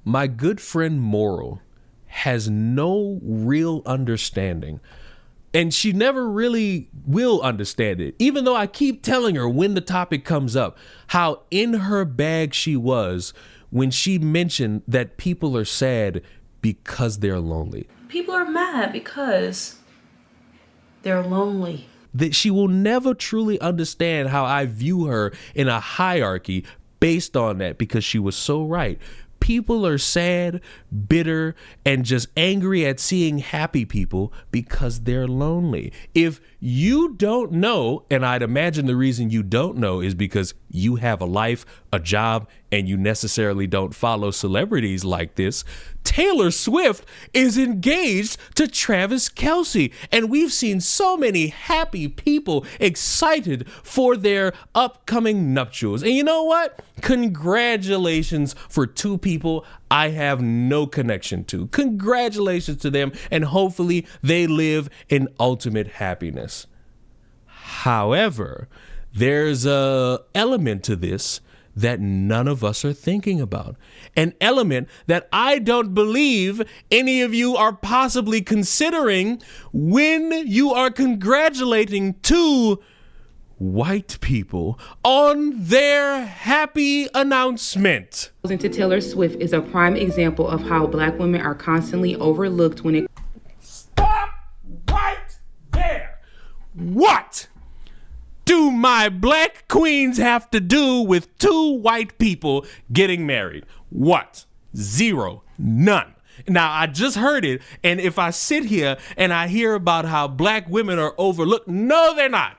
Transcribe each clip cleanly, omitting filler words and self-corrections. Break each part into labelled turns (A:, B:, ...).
A: My good friend Moral has no real understanding, and she never really will understand it, even though I keep telling her when the topic comes up how in her bag she was when she mentioned that people are sad because they're lonely.
B: People are mad because they're lonely.
A: That she will never truly understand how I view her in a hierarchy based on that, because she was so right. People are sad, bitter, and just angry at seeing happy people because they're lonely. If you don't know, and I'd imagine the reason you don't know is because you have a life, a job, and you necessarily don't follow celebrities like this, Taylor Swift is engaged to Travis Kelce. And we've seen so many happy people excited for their upcoming nuptials. And you know what? Congratulations for two people I have no connection to. Congratulations to them, and hopefully they live in ultimate happiness. However, there's a element to this that none of us are thinking about. An element that I don't believe any of you are possibly considering when you are congratulating two white people on their happy announcement.
C: To Taylor Swift is a prime example of how Black women are constantly overlooked when it...
A: Stop right there. What do my Black queens have to do with two white people getting married? What? Zero. None. Now, I just heard it, and if I sit here and I hear about how Black women are overlooked, no, they're not.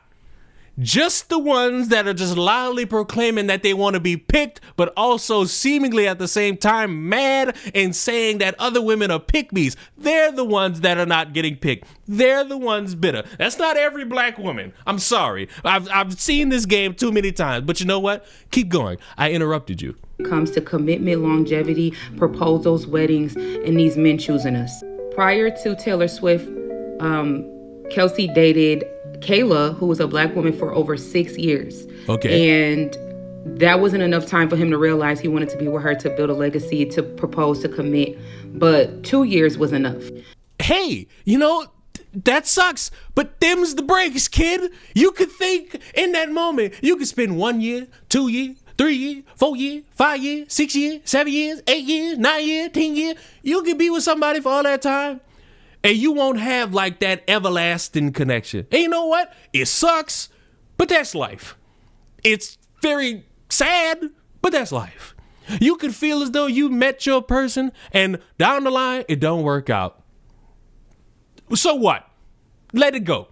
A: Just the ones that are just loudly proclaiming that they want to be picked, but also seemingly at the same time mad and saying that other women are pick-me's. They're the ones that are not getting picked. They're the ones bitter. That's not every Black woman. I'm sorry. I've seen this game too many times, but you know what? Keep going. I interrupted you.
C: Comes to commitment, longevity, proposals, weddings, and these men choosing us. Prior to Taylor Swift, Kelce dated Kayla, who was a Black woman, for over 6 years.
A: Okay.
C: And that wasn't enough time for him to realize he wanted to be with her, to build a legacy, to propose, to commit. But 2 years was enough.
A: Hey, you know, that sucks, but them's the breaks, kid. You could think in that moment, you could spend 1 year, 2 years, 3 years, 4 years, 5 years, 6 years, 7 years, 8 years, 9 years, 10 years. You could be with somebody for all that time, and you won't have like that everlasting connection. And you know what? It sucks, but that's life. It's very sad, but that's life. You could feel as though you met your person and down the line, it don't work out. So what? Let it go.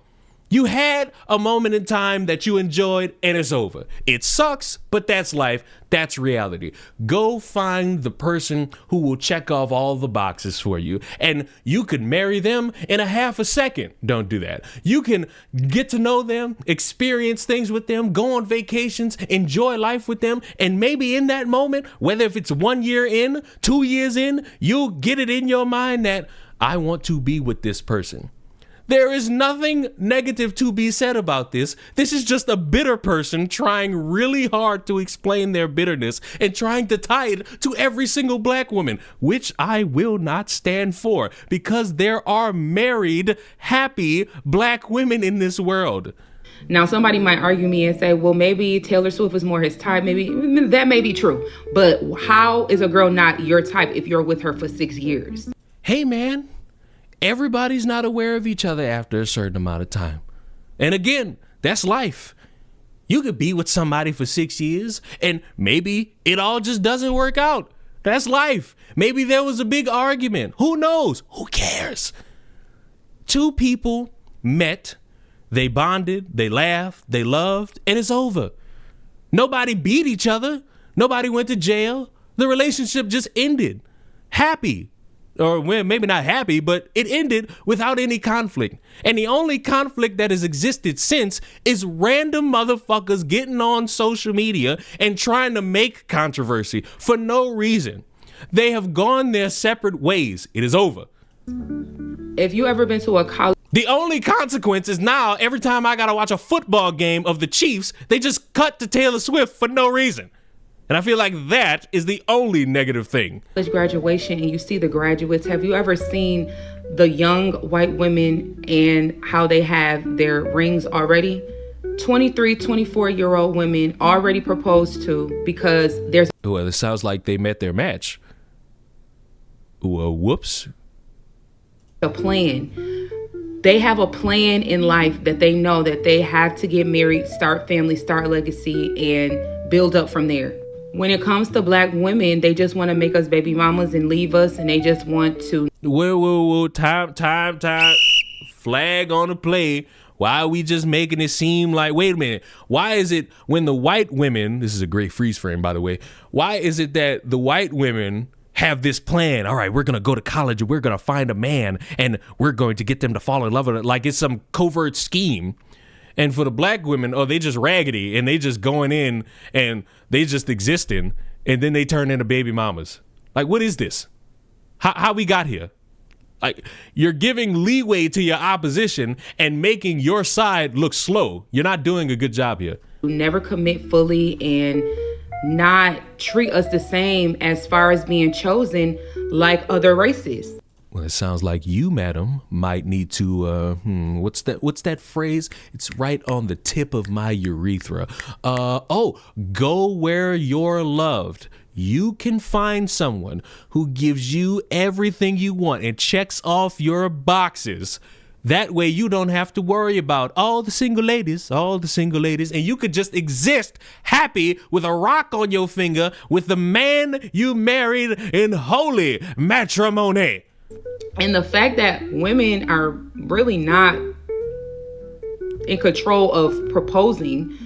A: You had a moment in time that you enjoyed, and it's over. It sucks, but that's life. That's reality. Go find the person who will check off all the boxes for you, and you could marry them in a half a second. Don't do that. You can get to know them, experience things with them, go on vacations, enjoy life with them, and maybe in that moment, whether if it's 1 year in, 2 years in, you'll get it in your mind that I want to be with this person. There is nothing negative to be said about this. This is just a bitter person trying really hard to explain their bitterness and trying to tie it to every single Black woman, which I will not stand for, because there are married, happy Black women in this world.
C: Now, somebody might argue me and say, well, maybe Taylor Swift is more his type. Maybe that may be true. But how is a girl not your type if you're with her for 6 years?
A: Hey, man. Everybody's not aware of each other after a certain amount of time. And again, that's life. You could be with somebody for 6 years and maybe it all just doesn't work out. That's life. Maybe there was a big argument. Who knows? Who cares? Two people met, they bonded, they laughed, they loved, and it's over. Nobody beat each other. Nobody went to jail. The relationship just ended. Happy. Or well, maybe not happy, but it ended without any conflict. And the only conflict that has existed since is random motherfuckers getting on social media and trying to make controversy for no reason. They have gone their separate ways. It is over.
C: If you ever been to a college...
A: The only consequence is now every time I gotta watch a football game of the Chiefs, they just cut to Taylor Swift for no reason. And I feel like that is the only negative thing.
C: College graduation and you see the graduates. Have you ever seen the young white women and how they have their rings already? 23, 24-year-old women already proposed to because there's...
A: Well, it sounds like they met their match. Whoops.
C: A plan. They have a plan in life that they know that they have to get married, start family, start legacy, and build up from there. When it comes to black women, they just want to make us baby mamas and leave us, and they just want to...
A: Whoa, time. Flag on the play. Why are we just making it seem like, wait a minute, why is it when the white women, this is a great freeze frame, by the way, why is it that the white women have this plan? All right, we're going to go to college and we're going to find a man and we're going to get them to fall in love with it like it's some covert scheme. And for the black women, oh, they just raggedy and they just going in and they just existing and then they turn into baby mamas. Like, what is this? How we got here? Like, you're giving leeway to your opposition and making your side look slow. You're not doing a good job here.
C: Never commit fully and not treat us the same as far as being chosen like other races.
A: Well, it sounds like you, madam, might need to, what's that phrase? It's right on the tip of my urethra. Go where you're loved. You can find someone who gives you everything you want and checks off your boxes. That way you don't have to worry about all the single ladies, and you could just exist happy with a rock on your finger with the man you married in holy matrimony.
C: And the fact that women are really not in control of proposing,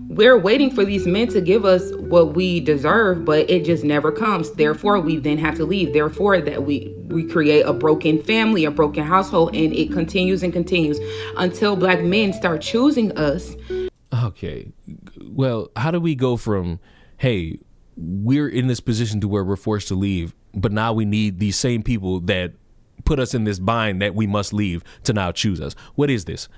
C: we're waiting for these men to give us what we deserve, but it just never comes. Therefore, we then have to leave. Therefore, that we create a broken family, a broken household, and it continues and continues until black men start choosing us.
A: Okay. Well, how do we go from, hey, we're in this position to where we're forced to leave, but now we need these same people that put us in this bind that we must leave to now choose us? What is this?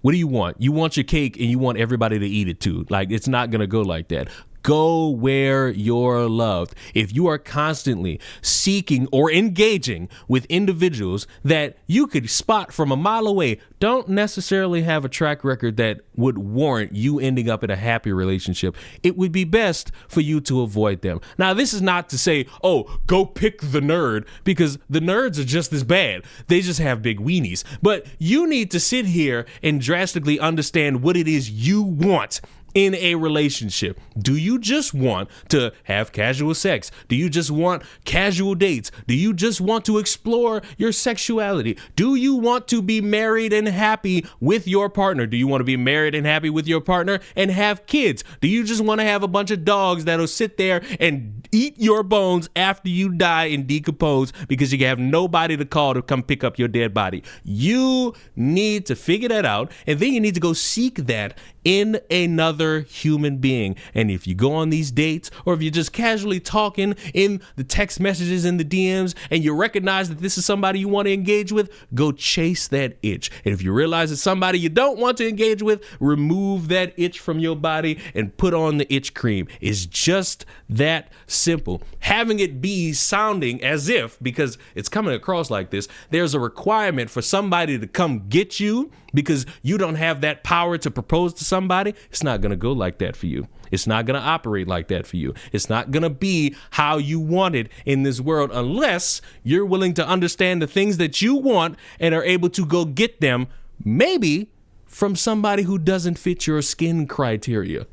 A: What do you want? You want your cake and you want everybody to eat it too. Like, it's not going to go like that. Go where you're loved. If you are constantly seeking or engaging with individuals that you could spot from a mile away, don't necessarily have a track record that would warrant you ending up in a happy relationship, it would be best for you to avoid them. Now, this is not to say, oh, go pick the nerd, because the nerds are just as bad. They just have big weenies. But you need to sit here and drastically understand what it is you want in a relationship. Do you just want to have casual sex? Do you just want casual dates? Do you just want to explore your sexuality? Do you want to be married and happy with your partner? Do you want to be married and happy with your partner and have kids? Do you just want to have a bunch of dogs that'll sit there and eat your bones after you die and decompose because you have nobody to call to come pick up your dead body? You need to figure that out, and then you need to go seek that in another human being. And if you go on these dates, or if you're just casually talking in the text messages and the DMs, and you recognize that this is somebody you want to engage with, go chase that itch. And if you realize it's somebody you don't want to engage with, remove that itch from your body and put on the itch cream. It's just that simple. Having it be sounding as if, because it's coming across like this, there's a requirement for somebody to come get you because you don't have that power to propose to somebody, it's not going to go like that for you. It's not going to operate like that for you. It's not going to be how you want it in this world unless you're willing to understand the things that you want and are able to go get them, maybe from somebody who doesn't fit your skin criteria.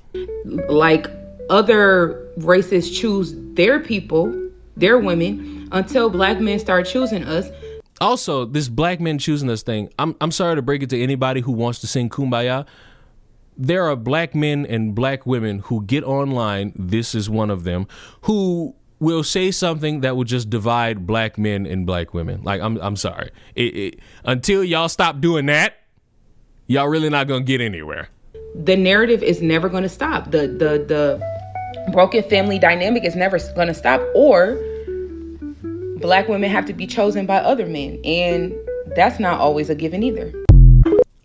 C: Like other races choose their people, their women, until black men start choosing us.
A: Also, this black men choosing us thing, I'm sorry to break it to anybody who wants to sing Kumbaya. There are black men and black women who get online, this is one of them, who will say something that will just divide black men and black women. Like, I'm sorry. Until y'all stop doing that, y'all really not gonna get anywhere.
C: The narrative is never gonna stop. The broken family dynamic is never gonna stop, or black women have to be chosen by other men, and that's not always a given either.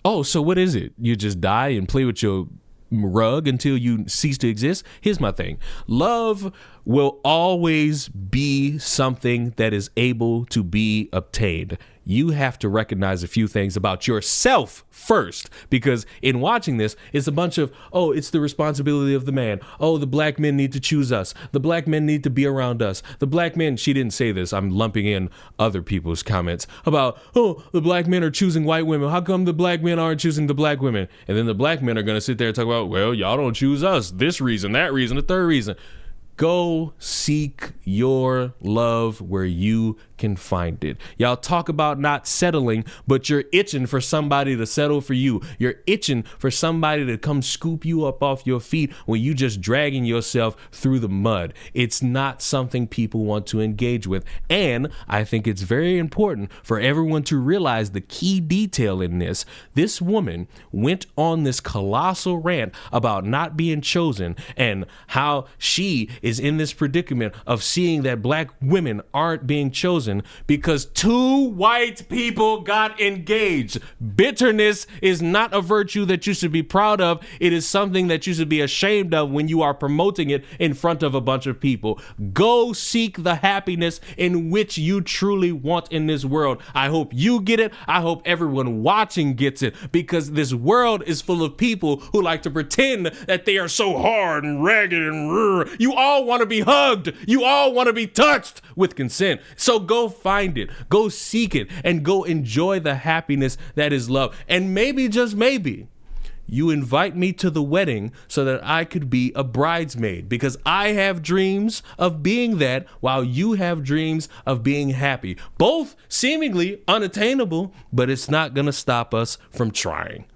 A: Oh, so what is it? You just die and play with your rug until you cease to exist. Here's my thing. Love will always be something that is able to be obtained. You have to recognize a few things about yourself first, because in watching this, it's a bunch of, oh, it's the responsibility of the man. Oh, the black men need to choose us. The black men need to be around us. The black men, she didn't say this. I'm lumping in other people's comments about, oh, the black men are choosing white women. How come the black men aren't choosing the black women? And then the black men are going to sit there and talk about, well, y'all don't choose us. This reason, that reason, the third reason. Go seek your love where you can find it. Y'all talk about not settling, but you're itching for somebody to settle for you. You're itching for somebody to come scoop you up off your feet when you just dragging yourself through the mud. It's not something people want to engage with. And I think it's very important for everyone to realize the key detail in this. This woman went on this colossal rant about not being chosen and how she is in this predicament of seeing that black women aren't being chosen because two white people got engaged. Bitterness is not a virtue that you should be proud of. It is something that you should be ashamed of when you are promoting it in front of a bunch of people. Go seek the happiness in which you truly want in this world. I hope you get it. I hope everyone watching gets it, because this world is full of people who like to pretend that they are so hard and ragged and you all want to be hugged. You all want to be touched with consent. So go find it, go seek it, and go enjoy the happiness that is love. And maybe, just maybe, you invite me to the wedding so that I could be a bridesmaid, because I have dreams of being that while you have dreams of being happy. Both seemingly unattainable, but it's not going to stop us from trying.